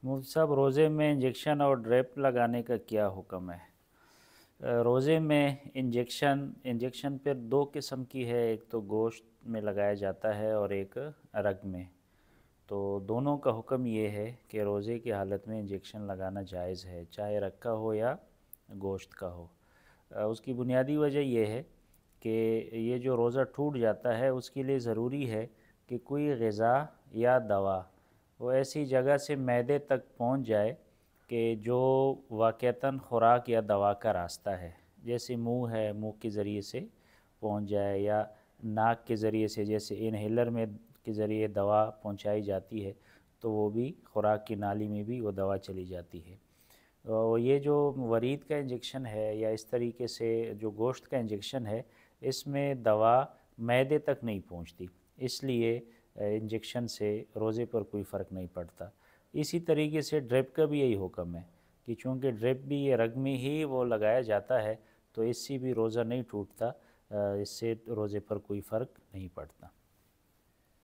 मुफ्ती साहब, रोज़े में इंजेक्शन और ड्रिप लगाने का क्या हुक्म है? रोज़े में इंजेक्शन फिर दो किस्म की है, एक तो गोश्त में लगाया जाता है और एक रग में। तो दोनों का हुक्म ये है कि रोज़े की हालत में इंजेक्शन लगाना जायज़ है, चाहे रग का हो या गोश्त का हो। उसकी बुनियादी वजह यह है कि ये जो रोज़ा टूट जाता है उसके लिए ज़रूरी है कि कोई ग़िज़ा या दवा वो ऐसी जगह से मैदे तक पहुंच जाए कि जो वाक़तन ख़ुराक या दवा का रास्ता है, जैसे मुंह है, मुंह के ज़रिए से पहुंच जाए, या नाक के ज़रिए से जैसे इनहेलर में के ज़रिए दवा पहुंचाई जाती है, तो वो भी ख़ुराक की नाली में भी वो दवा चली जाती है। और ये जो वरीद का इंजेक्शन है या इस तरीके से जो गोश्त का इंजेक्शन है, इसमें दवा मैदे तक नहीं पहुंचती, इसलिए इंजेक्शन से रोज़े पर कोई फ़र्क नहीं पड़ता। इसी तरीके से ड्रिप का भी यही हुक्म है कि चूँकि ड्रिप भी ये रग में ही वो लगाया जाता है, तो इससे भी रोज़ा नहीं टूटता, इससे रोज़े पर कोई फ़र्क नहीं पड़ता।